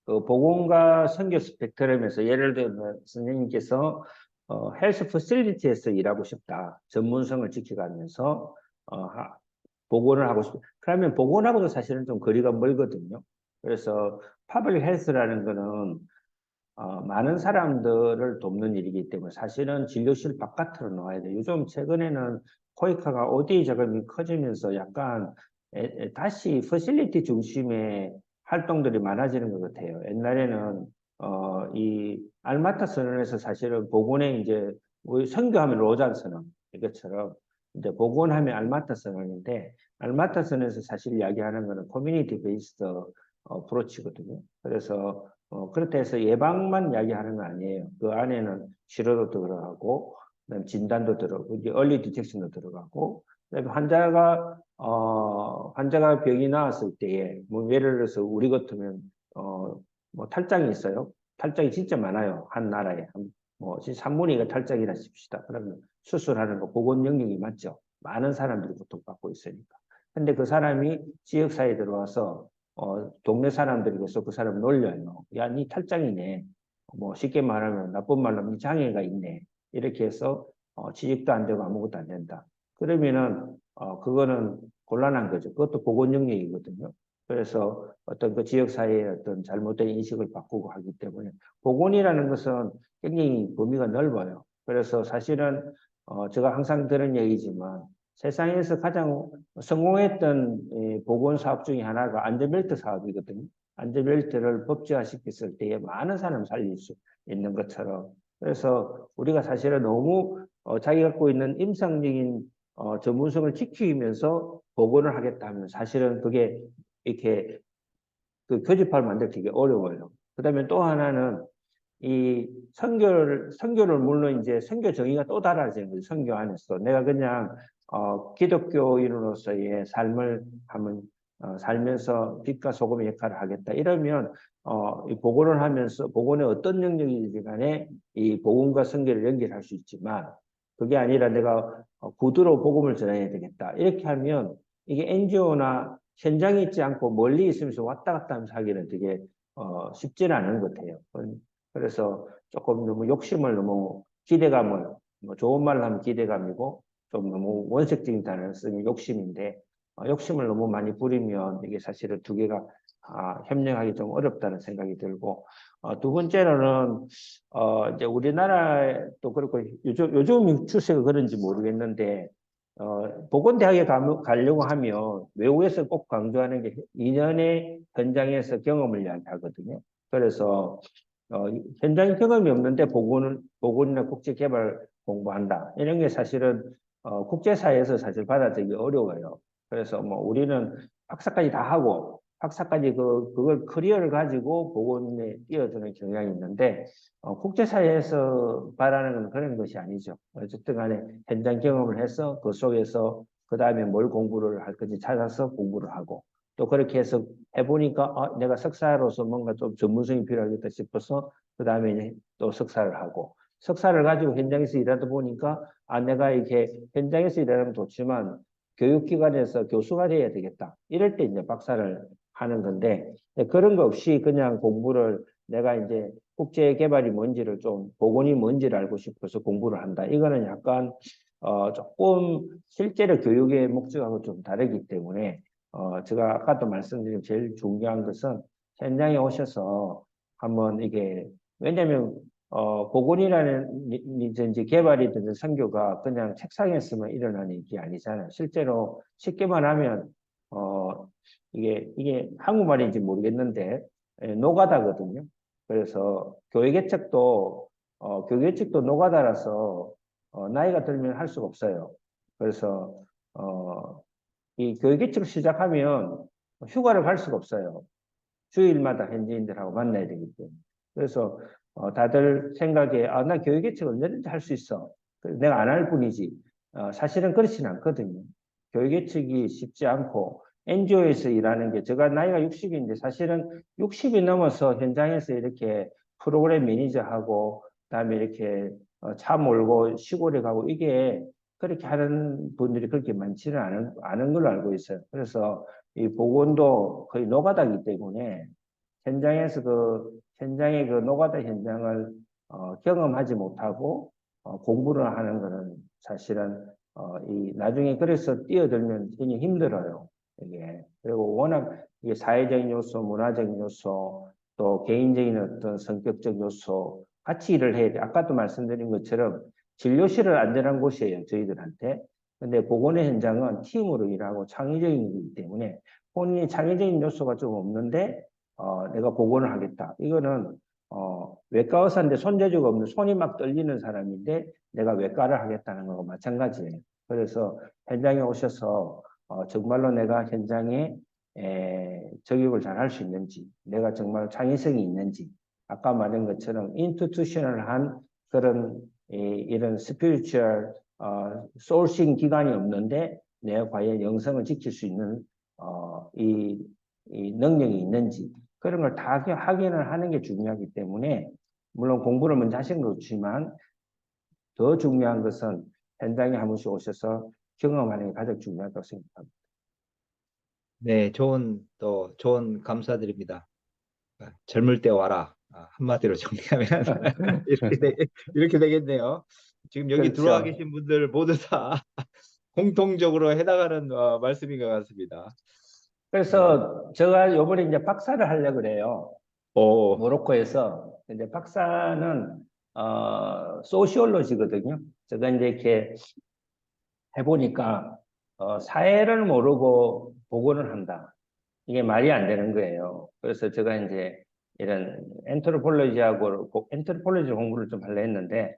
그 보건과 선교 스펙트럼에서 예를 들면 선생님께서 헬스 퍼실리티에서 일하고 싶다. 전문성을 지켜가면서 보건을 하고 싶다. 그러면 보건하고도 사실은 좀 거리가 멀거든요. 그래서 파블릭 헬스라는 거는 많은 사람들을 돕는 일이기 때문에 사실은 진료실 바깥으로 나와야 돼요. 요즘 최근에는 코이카가 OD 자금이 커지면서 약간 다시 퍼실리티 중심의 활동들이 많아지는 것 같아요. 옛날에는 이 알마타 선언에서 사실은 보건에 이제 우리 선교하면 로잔 선언 이것처럼 이제 보건하면 알마타 선언인데 알마타 선언에서 사실 이야기하는 거는 커뮤니티 베이스드 프로치거든요. 그래서 그렇다 해서 예방만 이야기하는 거 아니에요. 그 안에는 치료도 들어가고, 진단도 들어가고, 이제 얼리 디텍션도 들어가고, 그다음에 환자가 병이 나왔을 때에, 뭐, 예를 들어서 우리 같으면, 뭐, 탈장이 있어요. 탈장이 진짜 많아요. 한 나라에. 뭐, 3분의 2가 탈장이라 칩시다. 그러면 수술하는 거 보건 영역이 맞죠. 많은 사람들이 고통받고 있으니까. 근데 그 사람이 지역사회에 들어와서, 동네 사람들에게서 그 사람을 놀려요. 야, 니 탈장이네. 뭐, 쉽게 말하면, 나쁜 말로 하면 니 장애가 있네. 이렇게 해서, 취직도 안 되고 아무것도 안 된다. 그러면은, 그거는 곤란한 거죠. 그것도 보건 영역이거든요. 그래서 어떤 그 지역사회의 어떤 잘못된 인식을 바꾸고 하기 때문에 보건이라는 것은 굉장히 범위가 넓어요. 그래서 사실은 제가 항상 들은 얘기지만 세상에서 가장 성공했던 보건 사업 중에 하나가 안전벨트 사업이거든요. 안전벨트를 법제화시켰을 때에 많은 사람을 살릴 수 있는 것처럼. 그래서 우리가 사실은 너무 자기 갖고 있는 임상적인 전문성을 지키면서 보건을 하겠다 하면 사실은 그게 이렇게 그 교집합을 만들기 되게 어려워요. 그다음에 또 하나는 이 선교를 물론 이제 선교 정의가 또 달라지는 거죠. 선교 안에서 내가 그냥 기독교인으로서의 삶을 한번 살면서 빛과 소금의 역할을 하겠다. 이러면 이 복원을 하면서 복원의 어떤 영역이든 간에 이 복음과 선교를 연결할 수 있지만 그게 아니라 내가 구두로 복음을 전해야 되겠다. 이렇게 하면 이게 NGO나 현장에 있지 않고 멀리 있으면서 왔다 갔다 하면서 하기는 되게 쉽지는 않은 것 같아요. 그래서 조금 너무 욕심을 너무 기대감을 뭐 좋은 말로 하면 기대감이고 좀 너무 원색적인 단어를 쓰면 욕심인데 욕심을 너무 많이 부리면 이게 사실은 두 개가 협력하기 좀 어렵다는 생각이 들고 두 번째로는 이제 우리나라도 그렇고 요즘 추세가 그런지 모르겠는데 보건대학에 가려고 하면 외국에서 꼭 강조하는 게 2년의 현장에서 경험을 이야기하거든요. 그래서 현장 경험이 없는데 보건이나 국제개발 공부한다. 이런 게 사실은 국제사회에서 사실 받아들이기 어려워요. 그래서 뭐 우리는 박사까지 다 하고 박사까지 그걸 커리어를 가지고 보건에 뛰어드는 경향이 있는데 국제사회에서 바라는 건 그런 것이 아니죠. 어쨌든 간에 현장 경험을 해서 그 속에서 그 다음에 뭘 공부를 할 건지 찾아서 공부를 하고 또 그렇게 해서 해보니까 내가 석사로서 뭔가 좀 전문성이 필요하겠다 싶어서 그 다음에 이제 또 석사를 하고 석사를 가지고 현장에서 일하다 보니까 내가 이렇게 현장에서 일하면 좋지만 교육기관에서 교수가 돼야 되겠다. 이럴 때 이제 박사를 하는 건데 그런 거 없이 그냥 공부를 내가 이제 국제 개발이 뭔지를 좀 보건이 뭔지를 알고 싶어서 공부를 한다. 이거는 약간 조금 실제로 교육의 목적하고 좀 다르기 때문에 제가 아까도 말씀드린 제일 중요한 것은 현장에 오셔서 한번 이게 왜냐하면 보건이라는 이제 개발이든 선교가 그냥 책상에 쓰면 일어나는 게 아니잖아요. 실제로 쉽게 말하면 이게 한국말인지 모르겠는데 노가다거든요. 그래서 교육예측도 노가다라서 나이가 들면 할 수가 없어요. 그래서 이 교육예측을 시작하면 휴가를 갈 수가 없어요. 주일마다 현지인들하고 만나야 되기 때문에. 그래서 다들 생각에 나 교육예측 언제든지 할 수 있어. 내가 안 할 뿐이지. 사실은 그렇지는 않거든요. 교육예측이 쉽지 않고 NGO에서 일하는 게 제가 나이가 60인데 사실은 60이 넘어서 현장에서 이렇게 프로그램 매니저하고 그다음에 이렇게 차 몰고 시골에 가고 이게 그렇게 하는 분들이 그렇게 많지는 않은 걸로 알고 있어요. 그래서 이 보건도 거의 노가다이기 때문에 현장의 그 노가다 현장을 경험하지 못하고 공부를 하는 것은 사실은 나중에 그래서 뛰어들면 굉장히 힘들어요. 이게 그리고 워낙 이게 사회적인 요소, 문화적인 요소, 또 개인적인 어떤 성격적 요소 같이 일을 해야 돼. 아까도 말씀드린 것처럼 진료실은 안전한 곳이에요, 저희들한테. 근데 보건의 현장은 팀으로 일하고 창의적인 거기 때문에 본인이 창의적인 요소가 좀 없는데 내가 보건을 하겠다. 이거는 외과 의사인데 손재주가 없는 손이 막 떨리는 사람인데 내가 외과를 하겠다는 거와 마찬가지예요. 그래서 현장에 오셔서 정말로 내가 현장에 적용을 잘 할 수 있는지, 내가 정말 창의성이 있는지, 아까 말한 것처럼 인스티튜셔널한 그런 이런 스피리추얼 소싱 기관이 없는데 내가 과연 영성을 지킬 수 있는 이 능력이 있는지 그런 걸 다 확인을 하는 게 중요하기 때문에 물론 공부를 먼저 하신 것이지만 더 중요한 것은 현장에 한 번씩 오셔서 경험하는 게 가장 중요하다고 생각합니다. 네, 좋은 감사드립니다. 젊을 때 와라. 한마디로 정리하면 이렇게 되겠네요. 지금 여기 들어와 그렇죠. 계신 분들 모두 다 공통적으로 해당하는 말씀인 것 같습니다. 그래서 제가 이번에 이제 박사를 하려고 그래요. 오, 모로코에서. 이제 박사는 소시올로지거든요. 제가 이제 이렇게 해보니까 사회를 모르고 복원을 한다. 이게 말이 안 되는 거예요. 그래서 제가 이제 이런 엔트로폴로지 공부를 좀 하려 했는데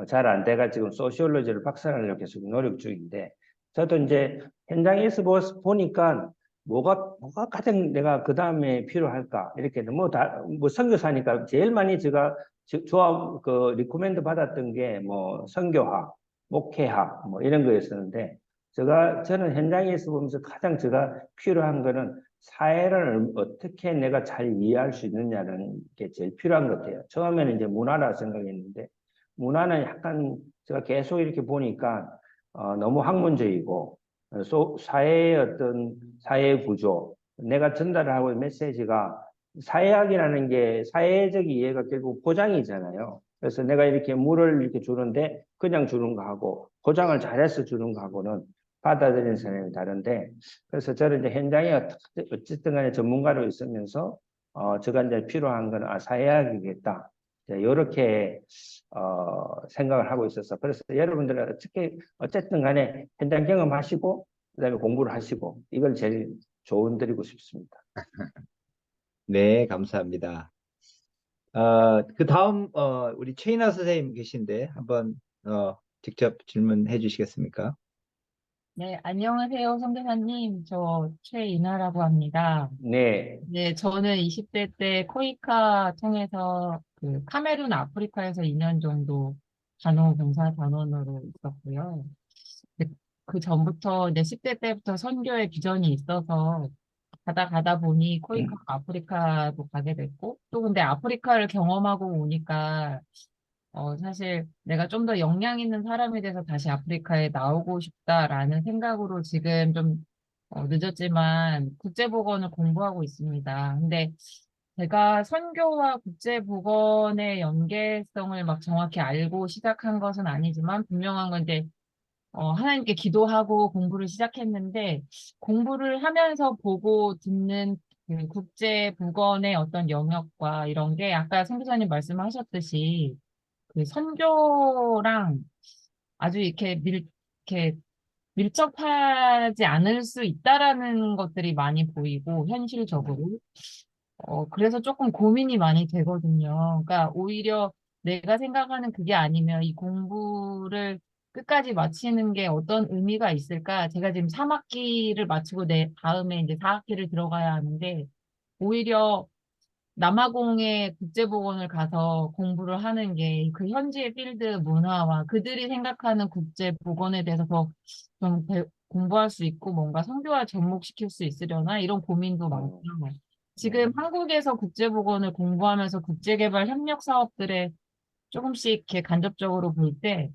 잘 안 돼가 지금 소시올로지를 박사하려고 계속 노력 중인데 저도 이제 현장에서 보니까 뭐가 가장 내가 그 다음에 필요할까 이렇게 뭐 선교사니까 제일 많이 제가 조합 그 리코멘드 받았던 게 뭐 선교학, 목회학 뭐 이런 거였었는데 저는 현장에서 보면서 가장 제가 필요한 거는 사회를 어떻게 내가 잘 이해할 수 있느냐는 게 제일 필요한 것 같아요. 처음에는 이제 문화라 생각했는데 문화는 약간 제가 계속 이렇게 보니까 너무 학문적이고 사회의 어떤 사회 구조 내가 전달하고 있는 메시지가 사회학이라는 게 사회적 이해가 결국 포장이잖아요. 그래서 내가 이렇게 물을 이렇게 주는데 그냥 주는 거하고 포장을 잘해서 주는 거하고는 받아들이는 사람이 다른데 그래서 저는 이제 현장에 어쨌든 간에 전문가로 있으면서 제가 이제 필요한 건 사회학이겠다. 이렇게 생각을 하고 있어서 그래서 여러분들은 어쨌든 간에 현장 경험하시고 그다음에 공부를 하시고 이걸 제일 조언드리고 싶습니다. 네, 감사합니다. 그 다음 우리 최인아 선생님 계신데 한번 직접 질문해 주시겠습니까? 네, 안녕하세요, 선교사님. 저 최인아라고 합니다. 네, 네, 저는 20대 때 코이카 통해서 그 카메룬 아프리카에서 2년 정도 간호봉사 단원으로 있었고요. 그, 그 전부터 이제 10대 때부터 선교의 비전이 있어서 가다 보니 코이카 아프리카도 가게 됐고 또 근데 아프리카를 경험하고 오니까 사실 내가 좀 더 역량 있는 사람이 돼서 다시 아프리카에 나오고 싶다라는 생각으로 지금 좀 늦었지만 국제보건을 공부하고 있습니다. 근데 제가 선교와 국제보건의 연계성을 막 정확히 알고 시작한 것은 아니지만 분명한 건 이제 하나님께 기도하고 공부를 시작했는데 공부를 하면서 보고 듣는 그 국제보건의 어떤 영역과 이런 게 아까 선교사님 말씀하셨듯이 그 선교랑 아주 이렇게 밀접하지 않을 수 있다라는 것들이 많이 보이고, 현실적으로. 그래서 조금 고민이 많이 되거든요. 그러니까 오히려 내가 생각하는 그게 아니면 이 공부를 끝까지 마치는 게 어떤 의미가 있을까? 제가 지금 3학기를 마치고 내 다음에 이제 4학기를 들어가야 하는데, 오히려 남아공의 국제보건을 가서 공부를 하는 게 그 현지의 필드 문화와 그들이 생각하는 국제보건에 대해서 더 좀 공부할 수 있고 뭔가 성교와 접목시킬 수 있으려나 이런 고민도 많고요. 지금 한국에서 국제보건을 공부하면서 국제개발 협력 사업들에 조금씩 이렇게 간접적으로 볼 때,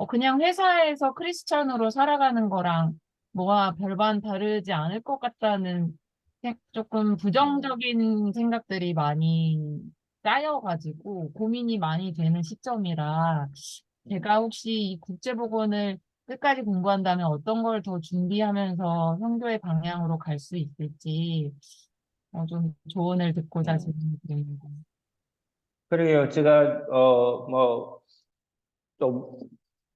그냥 회사에서 크리스찬으로 살아가는 거랑 뭐가 별반 다르지 않을 것 같다는 조금 부정적인 생각들이 많이 쌓여가지고 고민이 많이 되는 시점이라 제가 혹시 이 국제보건을 끝까지 공부한다면 어떤 걸 더 준비하면서 선교의 방향으로 갈 수 있을지 좀 조언을 듣고자 질문드립니다. 그러게요. 제가 또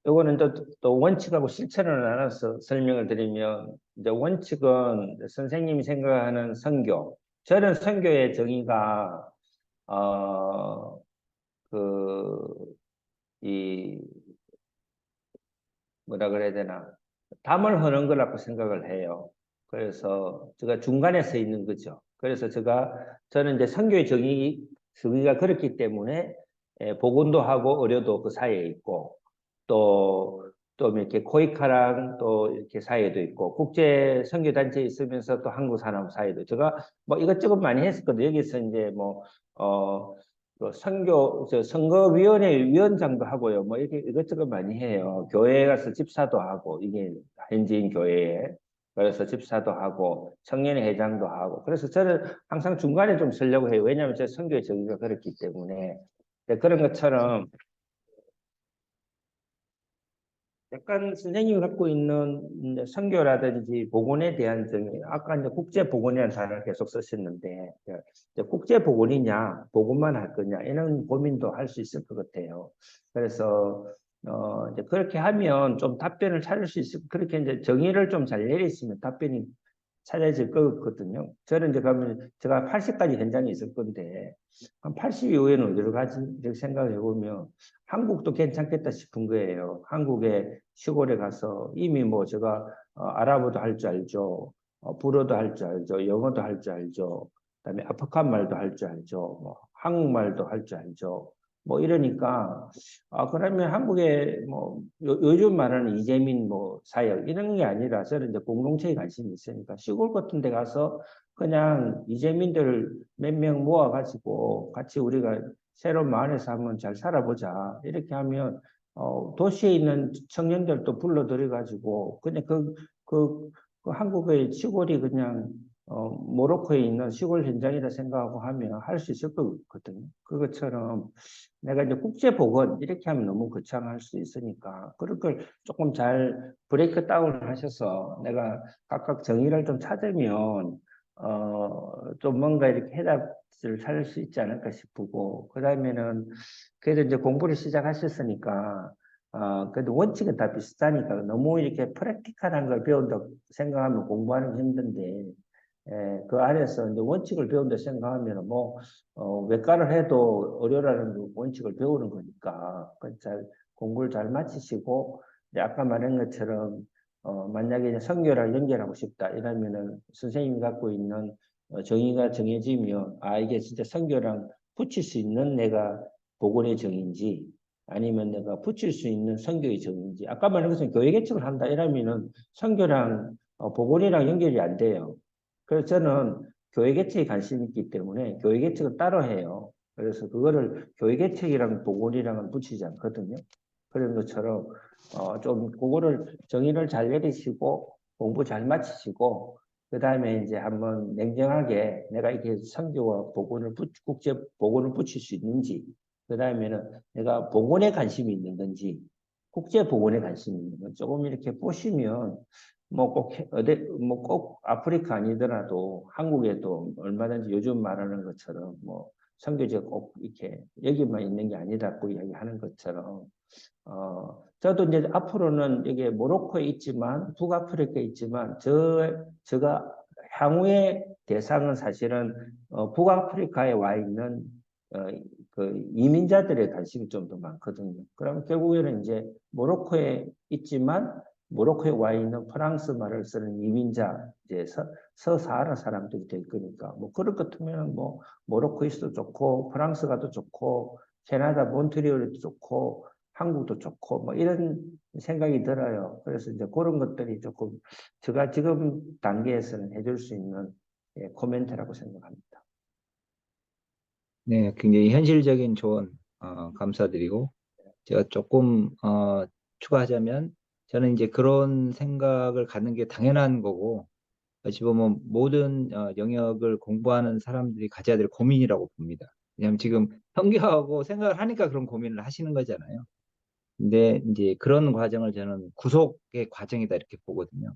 요거는 또 원칙하고 실천을 나눠서 설명을 드리면 이제 원칙은 선생님이 생각하는 선교. 저는 선교의 정의가 이 뭐라 그래야 되나 담을 허는 거라고 생각을 해요. 그래서 제가 중간에 서 있는 거죠. 그래서 저는 이제 선교의 정의가 그렇기 때문에 복음도 하고 의료도 그 사이에 있고 또 또 이렇게 코이카랑 또 이렇게 사이에도 있고 국제 선교 단체에 있으면서 또 한국 사람 사이도 제가 뭐 이것저것 많이 했었거든요. 여기서 이제 그 선거위원회 위원장도 하고요. 뭐 이렇게 이것저것 많이 해요. 교회에 가서 집사도 하고 이게 현지인 교회에 그래서 집사도 하고 청년회 회장도 하고 그래서 저는 항상 중간에 좀 서려고 해요. 왜냐하면 제 선교의 정의가 그렇기 때문에 그런 것처럼 약간 선생님이 갖고 있는 이제 선교라든지 복원에 대한 정의, 아까 이제 국제 복원이라는 단어를 계속 쓰셨는데, 이제 국제 복원이냐, 복원만 할 거냐, 이런 고민도 할 수 있을 것 같아요. 그래서, 이제 그렇게 하면 좀 답변을 찾을 수 있을, 그렇게 이제 정의를 좀 잘 내리시면 답변이 찾아질 거거든요. 저는 이제 그러면 제가 80까지 현장에 있을 건데, 한 80 이후에는 어디로 가지? 이렇게 생각을 해보면, 한국도 괜찮겠다 싶은 거예요. 한국의 시골에 가서 이미 뭐 제가 아랍어도 할 줄 알죠. 불어도 할 줄 알죠. 영어도 할 줄 알죠. 그다음에 아프간 말도 할 줄 알죠. 뭐 한국말도 할 줄 알죠. 뭐 이러니까 그러면 한국에 뭐 요즘 말하는 이재민 뭐 사역 이런 게 아니라 저는 이제 공동체에 관심이 있으니까 시골 같은 데 가서 그냥 이재민들 몇 명 모아가지고 같이 우리가 새로운 마을에서 한번 잘 살아보자. 이렇게 하면, 도시에 있는 청년들도 불러들여가지고, 그냥 그 한국의 시골이 그냥, 모로코에 있는 시골 현장이라 생각하고 하면 할 수 있을 거거든요. 그것처럼 내가 이제 국제보건 이렇게 하면 너무 거창할 수 있으니까, 그런 걸 조금 잘 브레이크 다운을 하셔서 내가 각각 정의를 좀 찾으면, 좀 뭔가 이렇게 해답을 찾을 수 있지 않을까 싶고, 그 다음에는, 그래도 이제 공부를 시작하셨으니까, 그래도 원칙은 다 비슷하니까 너무 이렇게 프랙티컬한 걸 배운다고 생각하면 공부하는 게 힘든데, 그 안에서 이제 원칙을 배운다 생각하면 뭐, 외과를 해도 의료라는 그 원칙을 배우는 거니까, 공부를 잘 마치시고, 이제 아까 말한 것처럼, 만약에 이제 선교랑 연결하고 싶다 이러면은 선생님이 갖고 있는 정의가 정해지면 이게 진짜 선교랑 붙일 수 있는 내가 복원의 정의인지 아니면 내가 붙일 수 있는 선교의 정의인지 아까 말한 것처럼 교회 개척을 한다 이러면은 선교랑 복원이랑 연결이 안 돼요. 그래서 저는 교회 개척에 관심이 있기 때문에 교회 개척은 따로 해요. 그래서 그거를 교회 개척이랑 복원이랑은 붙이지 않거든요. 그런 것처럼 좀 그거를 정의를 잘 내리시고 공부 잘 마치시고 그 다음에 이제 한번 냉정하게 내가 이렇게 선교와 복원을 국제 복원을 붙일 수 있는지 그 다음에는 내가 복원에 관심이 있는 건지 국제 복원에 관심이 있는 건지 조금 이렇게 보시면 뭐 꼭 어디 뭐 꼭 아프리카 아니더라도 한국에도 얼마든지 요즘 말하는 것처럼 뭐 선교지가 꼭 이렇게 여기만 있는 게 아니라고 이야기하는 것처럼 저도 이제 앞으로는 여기 모로코에 있지만, 북아프리카에 있지만, 제가 향후의 대상은 사실은, 북아프리카에 와 있는, 그 이민자들의 관심이 좀 더 많거든요. 그러면 결국에는 이제 모로코에 있지만, 모로코에 와 있는 프랑스 말을 쓰는 이민자, 이제 서사하라 사람들이 될 거니까, 뭐, 그럴 것 같으면 뭐, 모로코에서도 좋고, 프랑스 가도 좋고, 캐나다 몬트리올도 좋고, 한국도 좋고 뭐 이런 생각이 들어요. 그래서 이제 그런 것들이 조금 제가 지금 단계에서는 해줄 수 있는 코멘트라고 생각합니다. 네, 굉장히 현실적인 조언 감사드리고 제가 조금 추가하자면 저는 이제 그런 생각을 갖는 게 당연한 거고 어찌 보면 모든 영역을 공부하는 사람들이 가져야 될 고민이라고 봅니다. 왜냐하면 지금 현교하고 생각을 하니까 그런 고민을 하시는 거잖아요. 근데 이제 그런 과정을 저는 구속의 과정이다 이렇게 보거든요.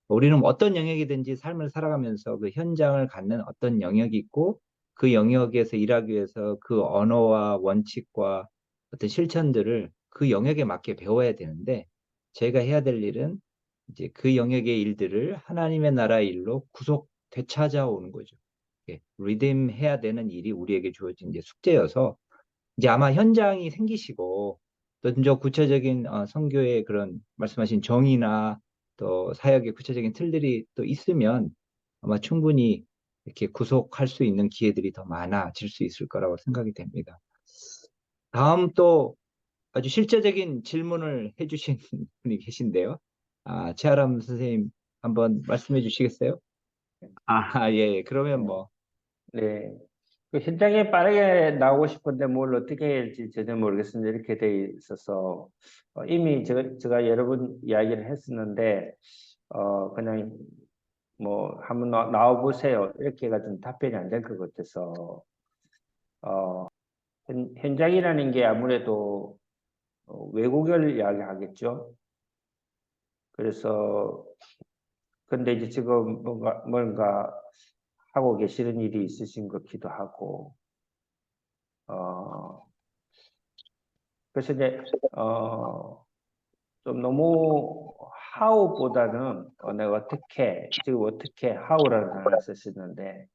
우리는 어떤 영역이든지 삶을 살아가면서 그 현장을 갖는 어떤 영역이 있고 그 영역에서 일하기 위해서 그 언어와 원칙과 어떤 실천들을 그 영역에 맞게 배워야 되는데 저희가 해야 될 일은 이제 그 영역의 일들을 하나님의 나라의 일로 구속 되찾아오는 거죠. 리딤 해야 되는 일이 우리에게 주어진 이제 숙제여서 이제 아마 현장이 생기시고 또 좀 구체적인 선교의 그런 말씀하신 정의나 또 사역의 구체적인 틀들이 또 있으면 아마 충분히 이렇게 구속할 수 있는 기회들이 더 많아질 수 있을 거라고 생각이 됩니다. 다음 또 아주 실제적인 질문을 해주신 분이 계신데요. 최아람 선생님 한번 말씀해 주시겠어요? 예. 그러면 네. 뭐, 네. 그 현장에 빠르게 나오고 싶은데 뭘 어떻게 해야 할지 전혀 모르겠습니다. 이렇게 돼 있어서 이미 제가 여러 번 이야기를 했었는데 그냥 뭐 한번 나와 보세요. 이렇게 해가지고 답변이 안 될 것 같아서 현장이라는 게 아무래도 외국어를 이야기하겠죠. 그래서 근데 이제 지금 뭔가 하고 계시는 일이 있으신 것 같기도 하고 어 그래서 이제 좀 너무 how보다는 내가 어떻게 지금 어떻게 how라는 단어를 쓰시는데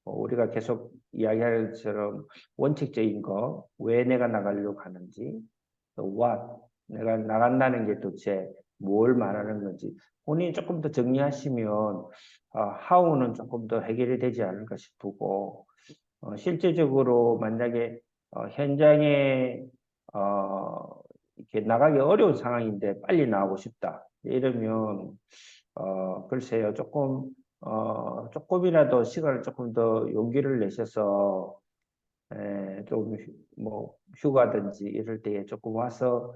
우리가 계속 이야기하는 것처럼 원칙적인 거, 왜 내가 나가려고 하는지, 또 what, 내가 나간다는 게 도대체 뭘 말하는 건지 본인이 조금 더 정리하시면 how는 조금 더 해결이 되지 않을까 싶고 실제적으로 만약에 현장에 이렇게 나가기 어려운 상황인데 빨리 나가고 싶다 이러면 글쎄요 조금이라도 시간을 조금 더 용기를 내셔서 좀 뭐 휴가든지 이럴 때에 조금 와서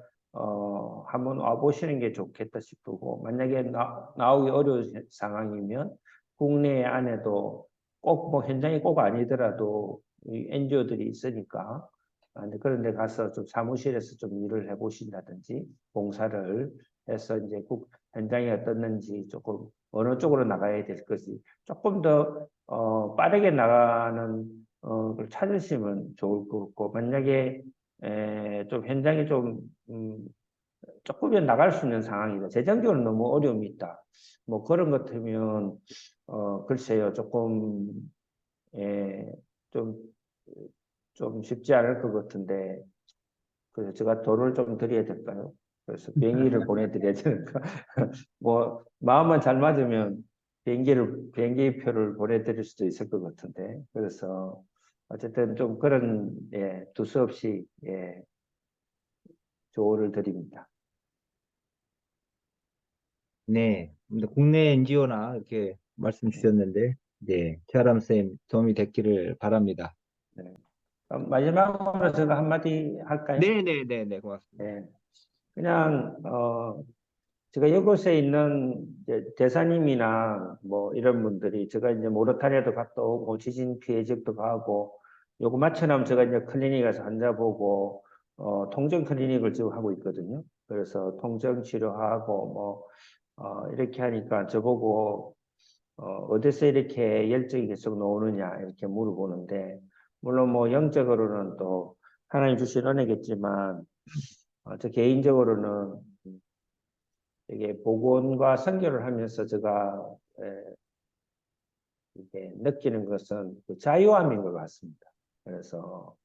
한번 와 보시는 게 좋겠다 싶고 만약에 나오기 어려운 상황이면 국내 안에도 꼭 뭐 현장이 꼭 아니더라도 NGO들이 있으니까 근데 그런 데 가서 좀 사무실에서 좀 일을 해 보신다든지 봉사를 해서 이제 현장이 어떻는지 조금 어느 쪽으로 나가야 될 것이 조금 더 빠르게 나가는 걸 찾으시면 좋을 것 같고 만약에 좀 현장이 좀 조금은 나갈 수 있는 상황이다. 재정적으로 너무 어려움이 있다. 뭐 그런 것 같으면 글쎄요 조금 예, 좀, 좀 쉽지 않을 것 같은데 그래서 제가 돈을 좀 드려야 될까요? 그래서 비행기를 보내드려야 되니까 뭐 마음만 잘 맞으면 비행기 표를 보내드릴 수도 있을 것 같은데 그래서 어쨌든 좀 그런 두서없이 조언을 드립니다. 네. 근데 국내 NGO나 이렇게 말씀 주셨는데, 네. 최아람 선생님 도움이 됐기를 바랍니다. 네. 마지막으로 제가 한마디 할까요? 네네네네. 고맙습니다. 네. 그냥 제가 이곳에 있는 이제 대사님이나 뭐 이런 분들이 제가 이제 모르타니아도 갔다 오고 지진 피해 지역도 가고 요거 마쳐나면 제가 이제 클리닉 가서 환자 보고 통증 클리닉을 지금 하고 있거든요. 그래서 통증 치료하고 뭐 이렇게 하니까 저보고 어디서 이렇게 열정이 계속 나오느냐 이렇게 물어보는데 물론 뭐 영적으로는 또 하나님 주신 은혜겠지만 저 개인적으로는 이게 복원과 선교를 하면서 제가 이게 느끼는 것은 그 자유함인 것 같습니다. 그래서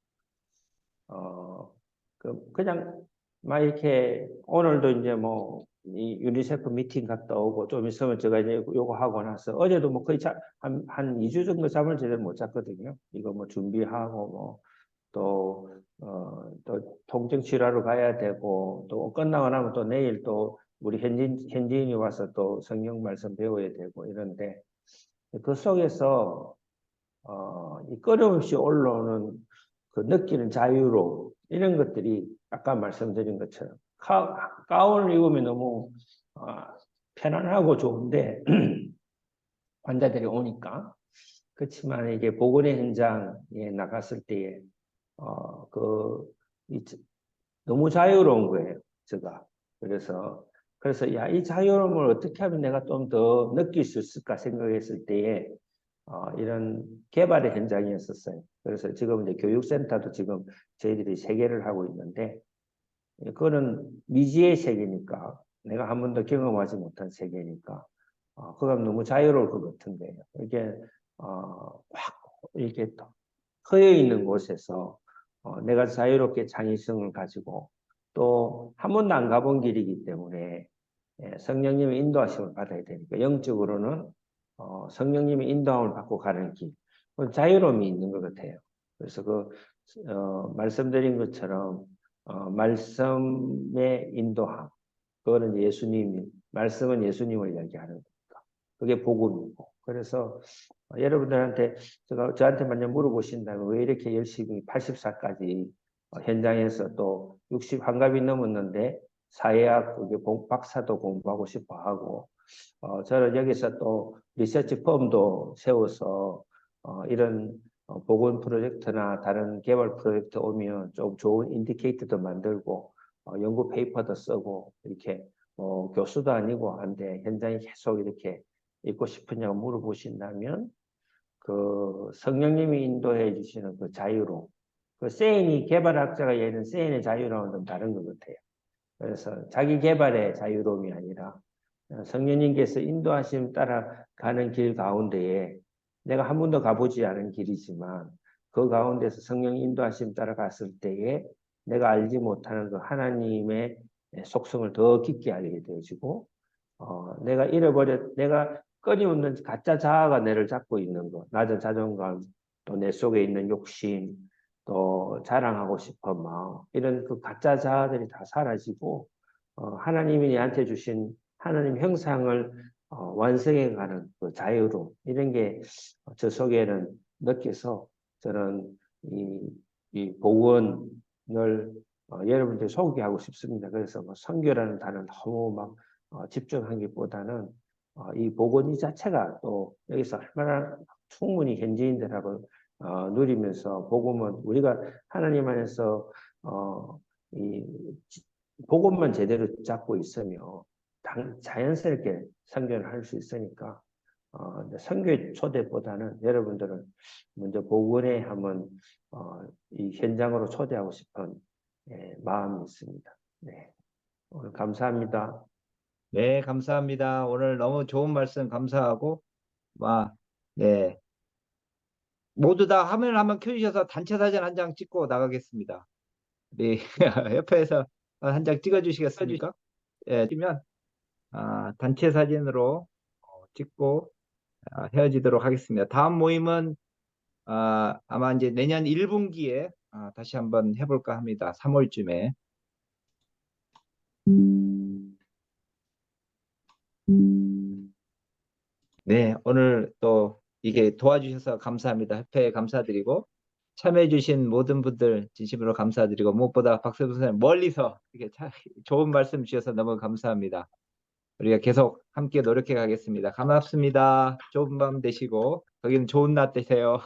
그냥 막 이렇게 오늘도 이제 뭐 이 유니세프 미팅 갔다 오고 좀 있으면 제가 이제 요거 하고 나서 어제도 뭐 거의 한 2주 정도 잠을 제대로 못 잤거든요. 이거 뭐 준비하고 뭐 또 통증 치료하러 가야 되고 또 끝나고 나면 또 내일 또 우리 현지인이 와서 또 성경 말씀 배워야 되고 이런데 그 속에서 이 꺼림없이 올라오는 그 느끼는 자유로 이런 것들이 아까 말씀드린 것처럼 가운을 입으면 너무 편안하고 좋은데 환자들이 오니까 그렇지만 이게 보건의 현장에 나갔을 때에 그 너무 자유로운 거예요, 제가. 그래서 야, 이 자유로움을 어떻게 하면 내가 좀 더 느낄 수 있을까 생각했을 때에 이런 개발의 현장이었었어요. 그래서 지금 이제 교육센터도 지금 저희들이 3개를 하고 있는데 그거는 미지의 세계니까 내가 한 번도 경험하지 못한 세계니까 그가 너무 자유로울 것 같은 거예요. 이게 확 이렇게 허여 있는 곳에서 내가 자유롭게 창의성을 가지고 또 한 번도 안 가본 길이기 때문에 성령님의 인도하심을 받아야 되니까 영적으로는 성령님의 인도함을 받고 가는 길, 자유로움이 있는 것 같아요. 그래서 말씀드린 것처럼 말씀의 인도함. 그거는 예수님이, 말씀은 예수님을 이야기하는 거니까. 그게 복음이고. 그래서 여러분들한테, 저한테 만약 물어보신다면 왜 이렇게 열심히 80살까지 현장에서 또 61갑이 넘었는데 사회학 그게 박사도 공부하고 싶어 하고, 저는 여기서 또 리서치 펌도 세워서 이런 보건 프로젝트나 다른 개발 프로젝트 오면 좀 좋은 인디케이터도 만들고 연구 페이퍼도 쓰고 이렇게 교수도 아니고 한데 현장에 계속 이렇게 있고 싶으냐고 물어보신다면 그 성령님이 인도해 주시는 그 자유로 그 세인이 개발학자가 얘는 세인의 자유랑은 좀 다른 것 같아요. 그래서 자기 개발의 자유로움이 아니라 성령님께서 인도하심 따라가는 길 가운데에 내가 한 번도 가보지 않은 길이지만 그 가운데서 성령 인도하심 따라갔을 때에 내가 알지 못하는 그 하나님의 속성을 더 깊게 알게 되어지고 내가 끊임없는 가짜 자아가 내를 잡고 있는 것, 낮은 자존감, 또 내 속에 있는 욕심, 또 자랑하고 싶은 마음, 이런 그 가짜 자아들이 다 사라지고 하나님이 나한테 주신 하나님 형상을 완성해가는 그 자유로움, 이런 게 저 속에는 느껴서 저는 이 복원을 여러분들 소개하고 싶습니다. 그래서 뭐 선교라는 단어는 너무 막 집중하기보다는 이 복원 이 자체가 또 여기서 얼마나 충분히 현지인들하고 누리면서 복음은 우리가 하나님 안에서 이 복음만 제대로 잡고 있으면 자연스럽게 선교를 할 수 있으니까 선교 초대보다는 여러분들은 먼저 복원에 한번 이 현장으로 초대하고 싶은 마음이 있습니다. 네, 오늘 감사합니다. 네, 감사합니다. 오늘 너무 좋은 말씀 감사하고, 네. 모두 다 화면을 한번 켜주셔서 단체 사진 한 장 찍고 나가겠습니다. 우리 옆에서 한 장 찍어주시겠습니까? 예, 찍으면 단체 사진으로 찍고 헤어지도록 하겠습니다. 다음 모임은 아마 이제 내년 1분기에 다시 한번 해볼까 합니다. 3월쯤에. 네, 오늘 또 이게 도와주셔서 감사합니다. 협회에 감사드리고 참여해주신 모든 분들 진심으로 감사드리고 무엇보다 박세동 선생님 멀리서 이렇게 좋은 말씀 주셔서 너무 감사합니다. 우리가 계속 함께 노력해 가겠습니다. 고맙습니다. 좋은 밤 되시고 거기는 좋은 낮 되세요.